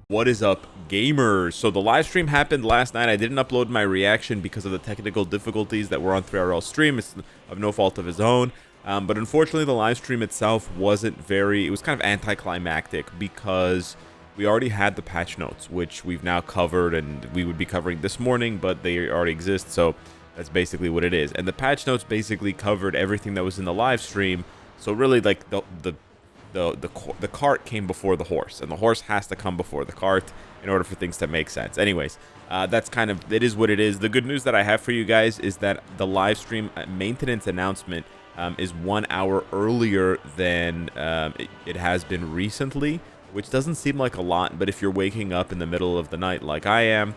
What is up, gamers? So the live stream happened last night. I didn't upload my reaction because of the technical difficulties that were on 3RL's stream. It's of no fault of his own. But unfortunately, the live stream itself wasn't very... It was kind of anticlimactic because we already had the patch notes, which we've now covered and we would be covering this morning, but they already exist, so that's basically what it is. And the patch notes basically covered everything that was in the live stream. So really, like, the cart came before the horse, and the horse has to come before the cart in order for things to make sense. Anyways, that's kind of, it is what it is. The good news that I have for you guys is that the live stream maintenance announcement is 1 hour earlier than it has been recently, which doesn't seem like a lot, but if you're waking up in the middle of the night like I am,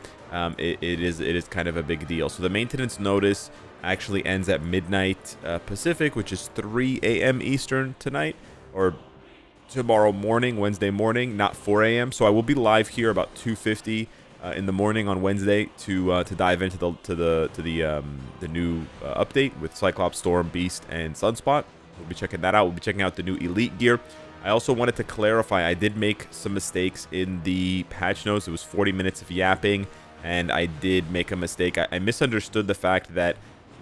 it is kind of a big deal. So the maintenance notice actually ends at midnight Pacific, which is 3 a.m. Eastern tonight, or tomorrow morning, Wednesday morning, not 4 a.m. So I will be live here about 2:50 in the morning on Wednesday to dive into the new update with Cyclops, Storm, Beast, and Sunspot. We'll be checking that out. We'll be checking out the new Elite gear. I also wanted to clarify, I did make some mistakes in the patch notes. It was 40 minutes of yapping, and I did make a mistake. I misunderstood the fact that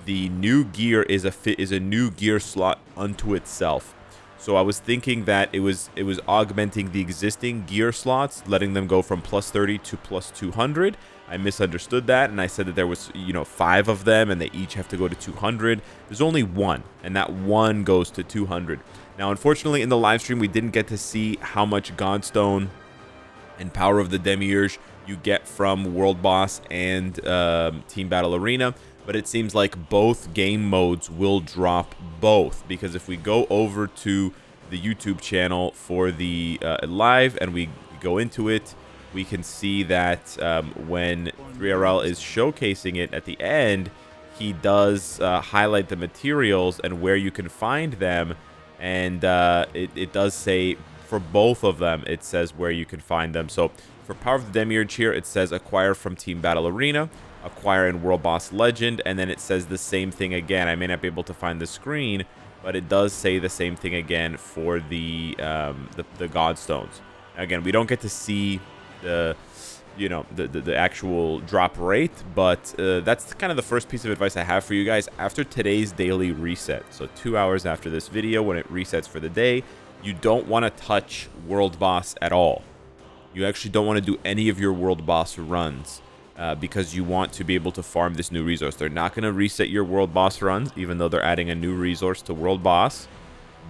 the new gear is a new gear slot unto itself. So I was thinking that it was augmenting the existing gear slots, letting them go from plus 30 to plus 200. I misunderstood that, and I said that there was, 5 of them, and they each have to go to 200. There's only one, and that one goes to 200. Now, unfortunately, in the live stream, we didn't get to see how much Godstone and Power of the Demiurge you get from World Boss and Team Battle Arena. But it seems like both game modes will drop both, because if we go over to the YouTube channel for the live and we go into it, we can see that when 3RL is showcasing it at the end, he does highlight the materials and where you can find them, and it does say for both of them, it says where you can find them. So for Power of the Demiurge here, it says acquire from Team Battle Arena, acquire in World Boss Legend, and then it says the same thing again. I may not be able to find the screen, but it does say the same thing again for the Godstones. Again, we don't get to see the actual drop rate, but that's kind of the first piece of advice I have for you guys. After today's daily reset, so 2 hours after this video, when it resets for the day, you don't want to touch World Boss at all. You actually don't want to do any of your World Boss runs, because you want to be able to farm this new resource. They're not going to reset your World Boss runs, even though they're adding a new resource to World Boss.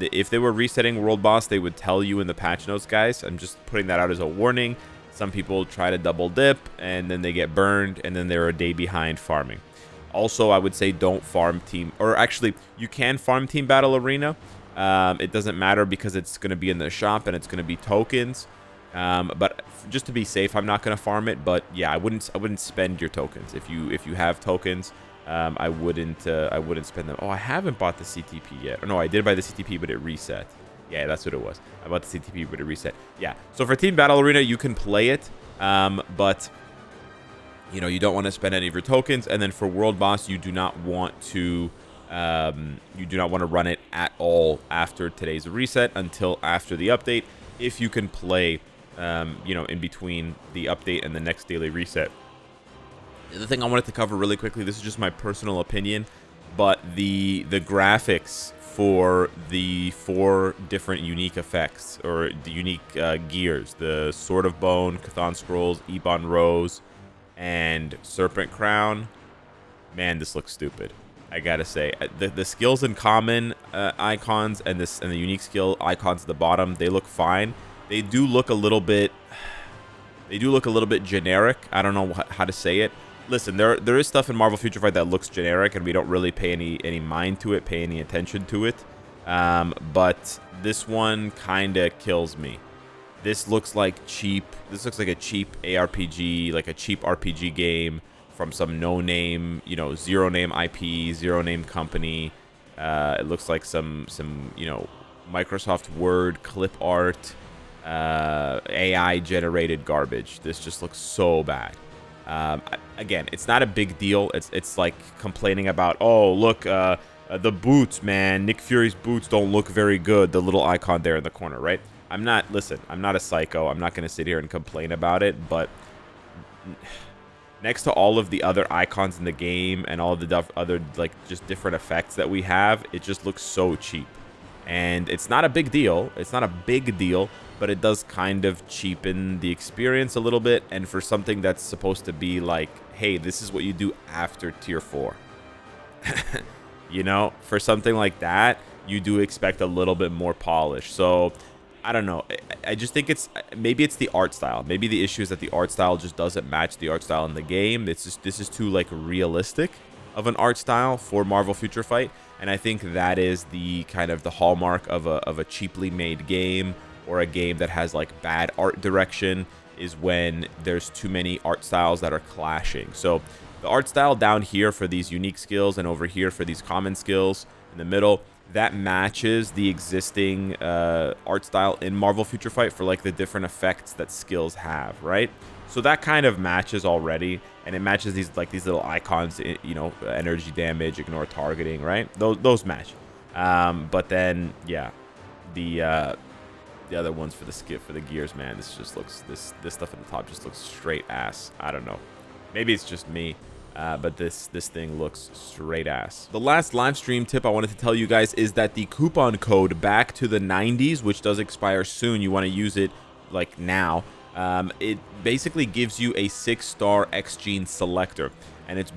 If they were resetting World Boss, they would tell you in the patch notes, guys. I'm just putting that out as a warning. Some people try to double dip, and then they get burned, and then they're a day behind farming. Also, I would say don't farm team... Or actually, you can farm Team Battle Arena. It doesn't matter because it's going to be in the shop, and it's going to be tokens. But just to be safe, I'm not going to farm it. But yeah, I wouldn't spend your tokens. If you have tokens, I wouldn't spend them. Oh, I haven't bought the CTP yet. Or no, I did buy the CTP, but it reset. Yeah, that's what it was. I bought the CTP, but it reset. Yeah. So for Team Battle Arena, you can play it, but you don't want to spend any of your tokens. And then for World Boss, you do not want to run it at all after today's reset until after the update, if you can play in between the update and the next daily reset. The other thing I wanted to cover really quickly, this is just my personal opinion, but the graphics for the 4 different unique effects, or the unique gears, the Sword of Bone, Chthon Scrolls, Ebon Rose, and Serpent Crown, man, this looks stupid. I gotta say, the skills in common icons and the unique skill icons at the bottom, they look fine. They do look a little bit generic. I don't know how to say it. Listen, there is stuff in Marvel Future Fight that looks generic, and we don't really pay any mind to it, pay any attention to it. But this one kind of kills me. This looks like cheap. This looks like a cheap ARPG, like a cheap RPG game from some no-name, zero name IP, zero name company. It looks like some Microsoft Word clip art, AI generated garbage. This just looks so bad. Again, it's not a big deal. It's like complaining about, oh, look, the boots, man. Nick Fury's boots don't look very good. The little icon there in the corner, right? listen, I'm not a psycho. I'm not going to sit here and complain about it, but next to all of the other icons in the game and all of the other, like, just different effects that we have, it just looks so cheap. And it's not a big deal. It's not a big deal, but it does kind of cheapen the experience a little bit. And for something that's supposed to be like, hey, this is what you do after tier 4. You know, for something like that, you do expect a little bit more polish. So I don't know. I just think maybe it's the art style. Maybe the issue is that the art style just doesn't match the art style in the game. It's just, this is too like realistic of an art style for Marvel Future Fight, and I think that is the kind of the hallmark of a cheaply made game, or a game that has like bad art direction, is when there's too many art styles that are clashing. So the art style down here for these unique skills and over here for these common skills in the middle, that matches the existing art style in Marvel Future Fight for like the different effects that skills have, right? So that kind of matches already, and it matches these little icons, you know, energy damage, ignore targeting, right? Those match. But then yeah, the other ones for the gears, man, this just looks, this stuff at the top just looks straight ass. I don't know, maybe it's just me. But this thing looks straight ass. The last live stream tip I wanted to tell you guys is that the coupon code back to the 90s, which does expire soon, you want to use it like now. It basically gives you a 6-star X Gene selector, and it's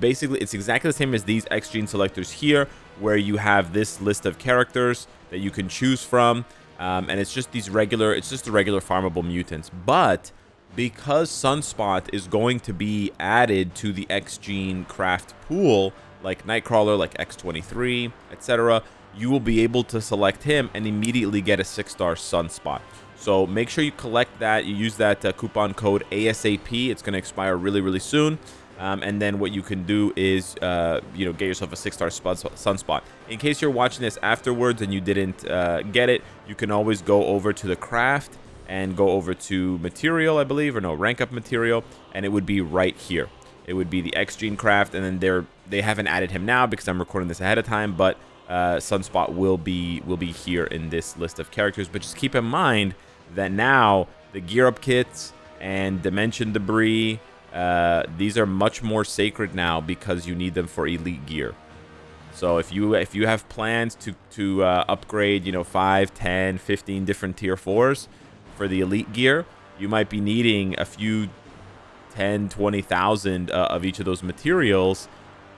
exactly the same as these X Gene selectors here, where you have this list of characters that you can choose from, and it's just the regular farmable mutants. But because Sunspot is going to be added to the X Gene craft pool, like Nightcrawler, like X-23, etc., you will be able to select him and immediately get a 6-star Sunspot. So make sure you collect that. You use that coupon code ASAP. It's going to expire really, really soon. And then what you can do is, you know, get yourself a 6-star Sunspot. In case you're watching this afterwards and you didn't get it, you can always go over to the craft and go over to material, I believe, or no, rank up material, and it would be right here. It would be the X Gene craft, and then they haven't added him now because I'm recording this ahead of time, but Sunspot will be here in this list of characters. But just keep in mind that now the gear up kits and dimension debris, these are much more sacred now because you need them for elite gear. So if you have plans to upgrade, you know, 5, 10, 15 different tier 4s for the elite gear, you might be needing a few 10, 20,000 of each of those materials.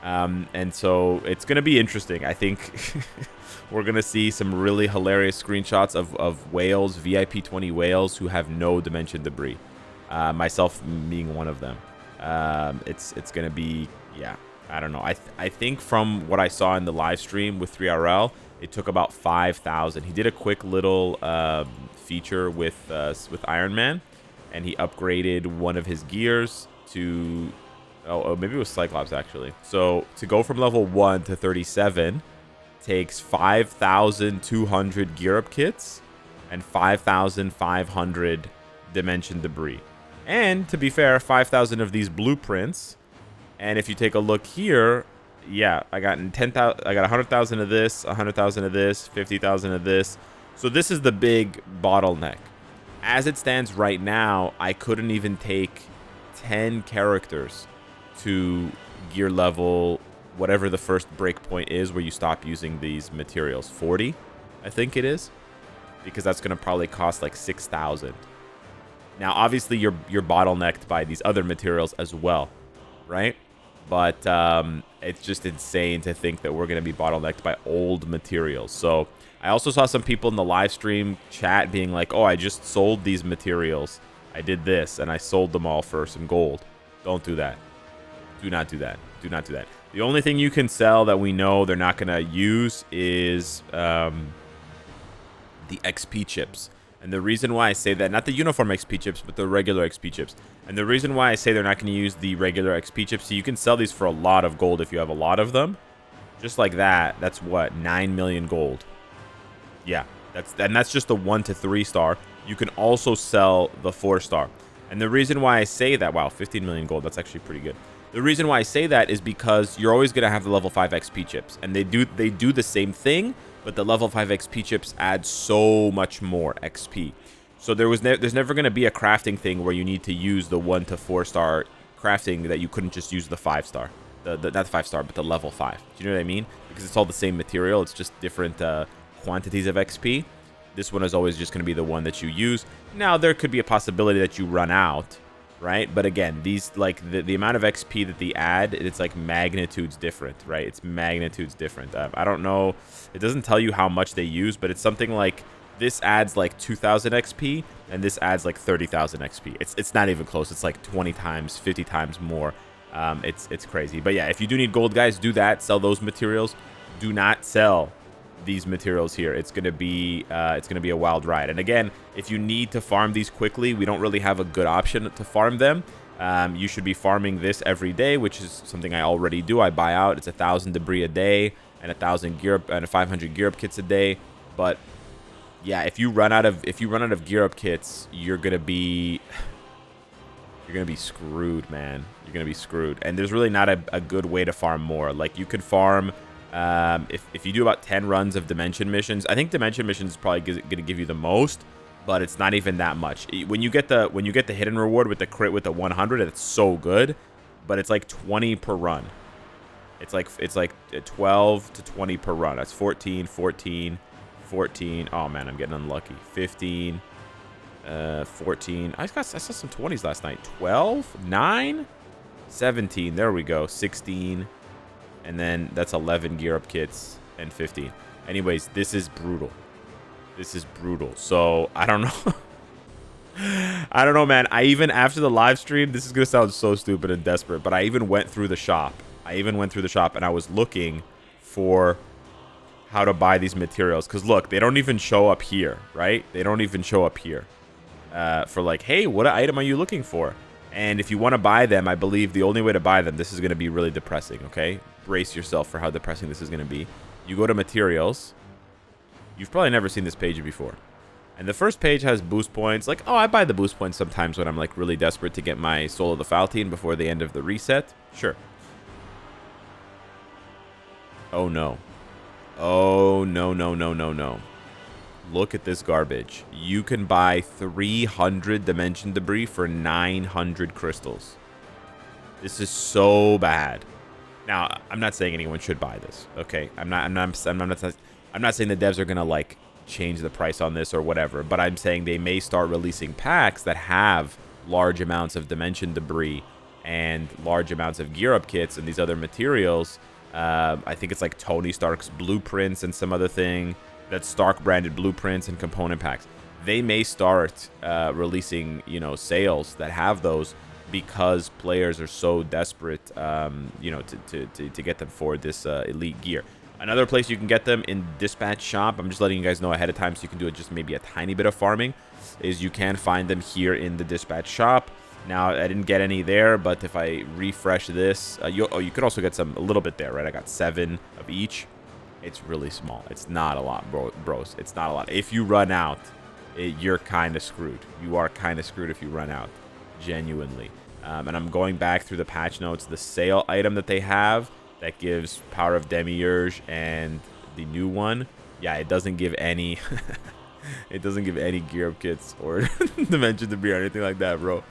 And so it's going to be interesting. I think we're going to see some really hilarious screenshots of whales, VIP 20 whales who have no dimension debris. Myself being one of them. It's going to be, yeah, I don't know. I think from what I saw in the live stream with 3RL, it took about 5,000. He did a quick little feature with Iron Man, and he upgraded one of his gears to, oh, maybe it was Cyclops actually. So to go from level 1 to 37 takes 5,200 gear up kits and 5,500 dimension debris. And to be fair, 5,000 of these blueprints. And if you take a look here, yeah, I got 10,000. I got 100,000 of this, 100,000 of this, 50,000 of this. So this is the big bottleneck. As it stands right now, I couldn't even take 10 characters to gear level, whatever the first breakpoint is where you stop using these materials. 40, I think it is, because that's going to probably cost like 6,000. Now, obviously, you're bottlenecked by these other materials as well, right? But it's just insane to think that we're going to be bottlenecked by old materials. So I also saw some people in the live stream chat being like, oh, I just sold these materials. I did this, and I sold them all for some gold. Don't do that. Do not do that. Do not do that. The only thing you can sell that we know they're not going to use is the XP chips. And the reason why I say that, not the uniform XP chips, but the regular XP chips. And the reason why I say they're not going to use the regular XP chips, so you can sell these for a lot of gold if you have a lot of them. Just like that, that's what, 9 million gold. Yeah, that's just the 1 to 3 star. You can also sell the 4-star. And the reason why I say that, wow, 15 million gold, that's actually pretty good. The reason why I say that is because you're always going to have the level 5 XP chips. And they do the same thing, but the level 5 XP chips add so much more XP. So there's never going to be a crafting thing where you need to use the 1 to 4 star crafting that you couldn't just use the 5 star. Not the 5 star, but the level 5. Do you know what I mean? Because it's all the same material. It's just different quantities of XP. This one is always just going to be the one that you use. Now, there could be a possibility that you run out, right? But again, these, like, the amount of XP that they add, it's like magnitudes different, right? It's magnitudes different. I don't know. It doesn't tell you how much they use, but it's something like this adds like 2,000 XP, and this adds like 30,000 XP. It's not even close. It's like 20 times, 50 times more. It's crazy. But yeah, if you do need gold, guys, do that. Sell those materials. Do not sell these materials here. It's gonna be a wild ride. And again, if you need to farm these quickly, we don't really have a good option to farm them. You should be farming this every day, which is something I already do. I buy out. It's 1,000 debris a day and 1,000 gear up and 500 gear up kits a day. But yeah, if you run out of gear up kits, you're gonna be screwed, man. You're gonna be screwed. And there's really not a good way to farm more. Like, you could farm if you do about 10 runs of dimension missions. I think dimension missions is probably gonna give you the most, but it's not even that much. When you get the hidden reward with the crit with the 100, it's so good, but it's like 20 per run. It's like 12 to 20 per run. That's 14, 14, 14. Oh man, I'm getting unlucky. 15, 14. I saw some 20s last night. 12, 9, 17. There we go. 16. And then that's 11 gear up kits and 15. Anyways, this is brutal. This is brutal. So I don't know. I don't know, man. I even, after the live stream, this is going to sound so stupid and desperate, but I even went through the shop. And I was looking for how to buy these materials. Because look, they don't even show up here, right? They don't even show up here for like, hey, what item are you looking for? And if you want to buy them, I believe the only way to buy them, this is going to be really depressing, okay? Brace yourself for how depressing this is going to be. You go to materials. You've probably never seen this page before. And the first page has boost points. Like, oh, I buy the boost points sometimes when I'm like really desperate to get my Soul of the Faltine before the end of the reset. Sure. Oh, no. Oh, no, no, no, no, no. Look at this garbage. You can buy 300 dimension debris for 900 crystals. This is so bad. Now, I'm not saying anyone should buy this, okay? I'm not saying the devs are gonna like change the price on this or whatever, but I'm saying they may start releasing packs that have large amounts of dimension debris and large amounts of gear up kits and these other materials. I think it's like Tony Stark's blueprints and some other thing. That's Stark branded blueprints and component packs. They may start releasing, you know, sales that have those because players are so desperate, you know, to get them for this elite gear. Another place you can get them in Dispatch Shop, I'm just letting you guys know ahead of time so you can do it just maybe a tiny bit of farming, is you can find them here in the Dispatch Shop. Now, I didn't get any there, but if I refresh this, you could also get some a little bit there, right? I got 7 of each. It's really small. It's not a lot, bros. It's not a lot. If you run out, you're kind of screwed. You are kind of screwed if you run out, genuinely. And I'm going back through the patch notes. The sale item that they have that gives Power of Demiurge and the new one, yeah, it doesn't give any... it doesn't give any gear up kits or dimension debris or anything like that, bro.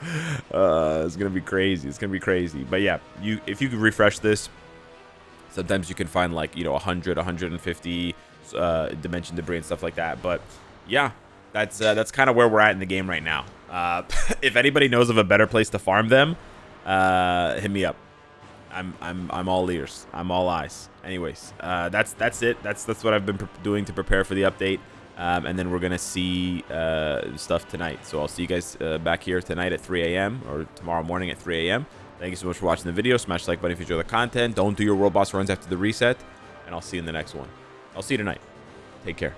It's gonna be crazy. It's gonna be crazy. But yeah, if you could refresh this, sometimes you can find like, you know, 100, 150 dimension debris and stuff like that. But yeah, that's kind of where we're at in the game right now. If anybody knows of a better place to farm them, hit me up. I'm all ears. I'm all eyes. Anyways, that's it. That's what I've been doing to prepare for the update. And then we're gonna see stuff tonight. So I'll see you guys back here tonight at 3 a.m. or tomorrow morning at 3 a.m. Thank you so much for watching the video. Smash the like button if you enjoy the content. Don't do your world boss runs after the reset, and I'll see you in the next one. I'll see you tonight. Take care.